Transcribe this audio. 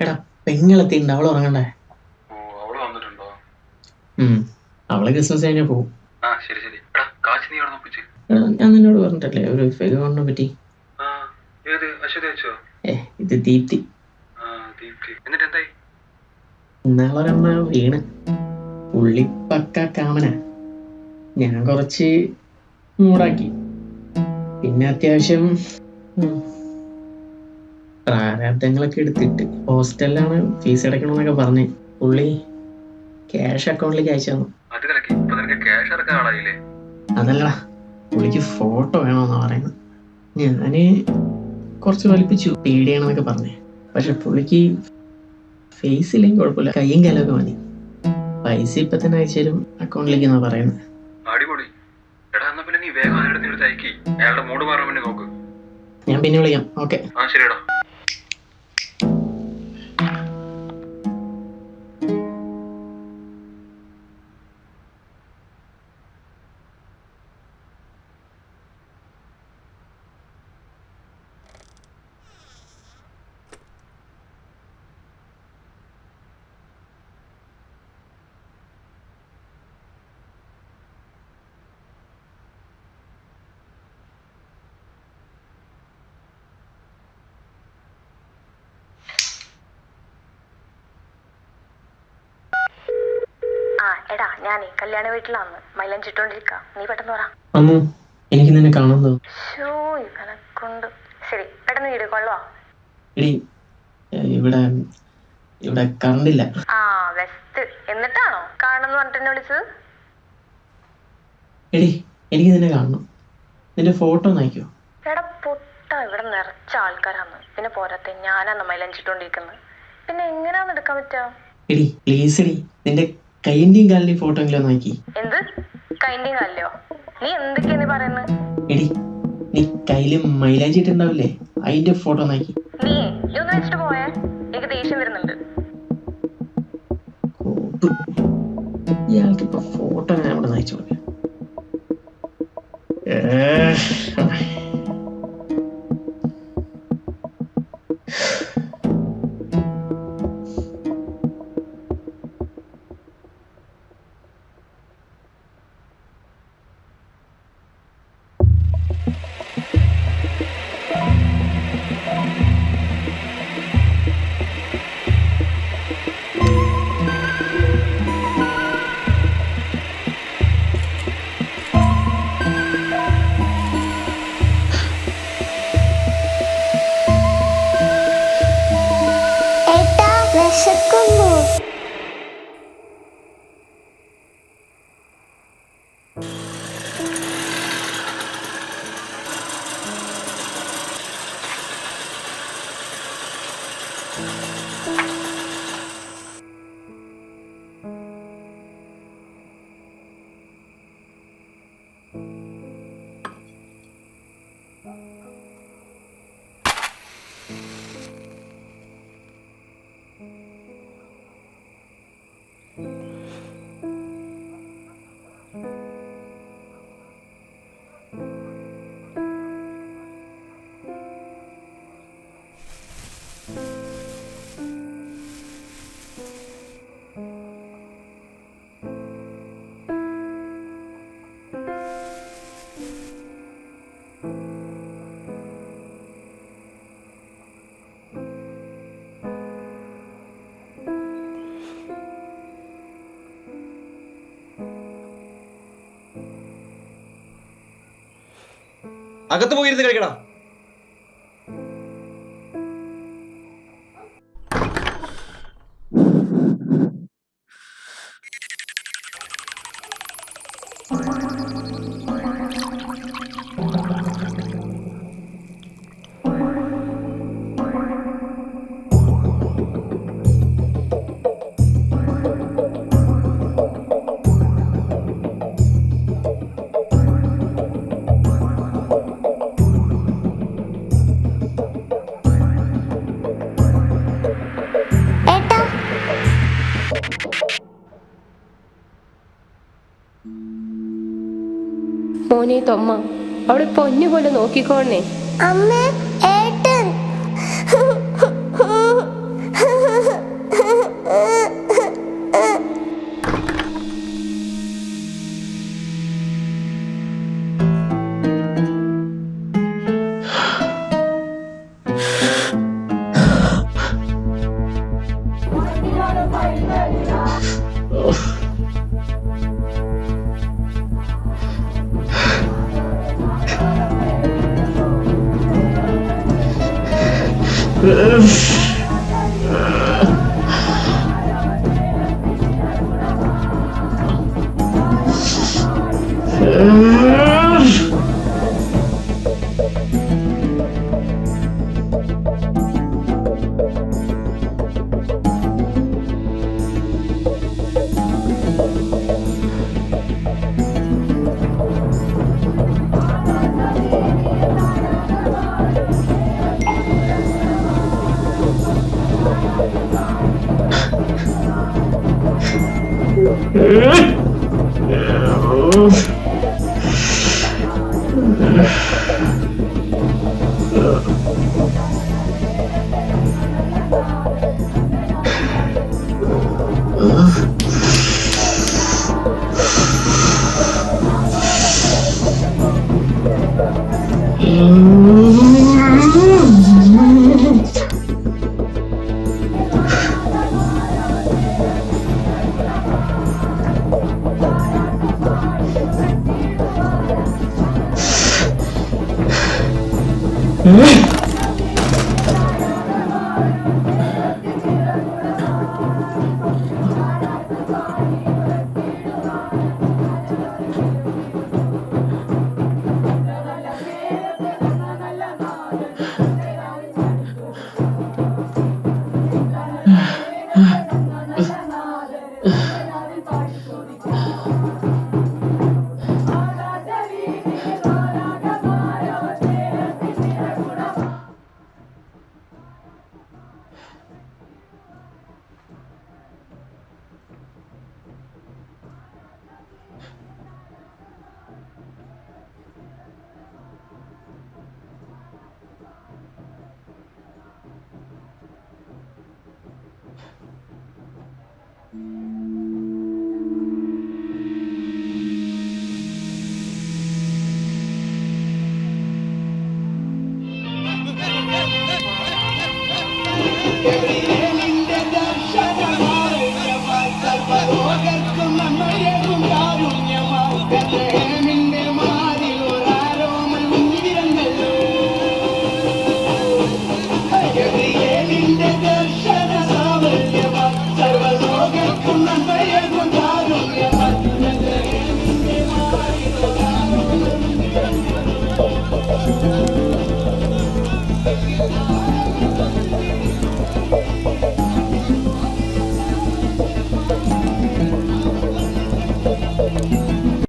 എടാ പെങ്ങളെത്തിണ്ട്, അവള് ഉറങ്ങണ്ടേ? അവളെ ക്രിസ്മസ് കഴിഞ്ഞാൽ പോകും. ഞാൻ നിന്നോട് പറഞ്ഞിട്ടല്ലേ ഒരു ഫെഗ് കോണിനെ പറ്റി. ഇത് ദീപ്തി. ഇന്നാളൊരമ്മ വീണ്. പുള്ളി പക്ക കാമന. ഞാൻ കുറച്ച് മൂടാക്കി. പിന്നെ അത്യാവശ്യം പ്രാരാബ്ദങ്ങളൊക്കെ എടുത്തിട്ട് ഹോസ്റ്റലിലാണ് ഫീസ് അടയ്ക്കണമെന്നൊക്കെ പറഞ്ഞ് പുള്ളി ക്യാഷ് അക്കൗണ്ടിലേക്ക് അയച്ചു തന്നു. അതല്ലടാ, പുള്ളിക്ക് ഫോട്ടോ വേണമെന്നാ പറയുന്നത്. ഞാന് കുറച്ച് വലിപ്പിച്ചു, പേടിയാണെന്നൊക്കെ പറഞ്ഞേ. പക്ഷെ പുള്ളിക്ക് ഫേസ് ഇല്ലെങ്കിൽ കുഴപ്പമില്ല, കയ്യും കാലമൊക്കെ മതി. പൈസ ഇപ്പൊ തന്നെ അയച്ചാലും അക്കൗണ്ടിലേക്ക് എന്നാ പറയുന്നത്. ഞാൻ പിന്നെ വിളിക്കാം. ഓക്കെ. എടാ, ഞാനേ കല്യാണ വീട്ടിലാന്ന് മൈലഞ്ചിട്ടോണ്ടിരിക്ക. നീ പെട്ടെന്ന് പറ. എനിക്ക് നിന്നെ കാണുന്നു. ഇവനെക്കൊണ്ട്. ശരി, പെട്ടെന്ന് വീഡിയോ കോളോ. ഇവിടെ ഇവിടെ കറണ്ടില്ല. വെസ്റ്റ്. എന്നിട്ടാണോ കാണുന്നു പറഞ്ഞിട്ട് എന്നെ വിളിച്ചത്? എനിക്ക് നിന്നെ കാണണം. നിന്റെ ഫോട്ടോ നയിക്കോ? എടാ പൊട്ട, ഇവിടെ നിറച്ച ആൾക്കാരാന്ന്. പിന്നെ പോരാത്തെ ഞാനാന്ന് മൈലഞ്ചിട്ടോണ്ടിരിക്കുന്നത്. പിന്നെ എങ്ങനെയാന്ന് എടുക്കാൻ പറ്റാ? പ്ലീസ് നിന്റെ കൈന്റെയും കാലിന്റെയും ഫോട്ടോ എങ്കിലും നോക്കി. എന്ത് കൈന്റെയും കാലിലോ? നീ എന്തൊക്കെയാ നീ പറയുന്നത്? നീ കയ്യില് മൈലാഞ്ചി ഇട്ടുണ്ടാവില്ലേ, അതിന്റെ ഫോട്ടോ നോക്കി. നീ ഒന്ന് വെച്ചിട്ട് പോയേ, എനിക്ക് ദേഷ്യം വരുന്നുണ്ട്. ഇയാൾക്ക് ഇപ്പൊ ഫോട്ടോ ഞാൻ ഇവിടെ നയിച്ചു കൊടുക്കാം. അകത്ത് പോയിരുന്ന് കഴിക്കടാ. മോനെ തൊമ്മ, അവിടെ പൊന്നു പോലെ നോക്കിക്കോണേ. അമ്മ, ഏട്ടൻ.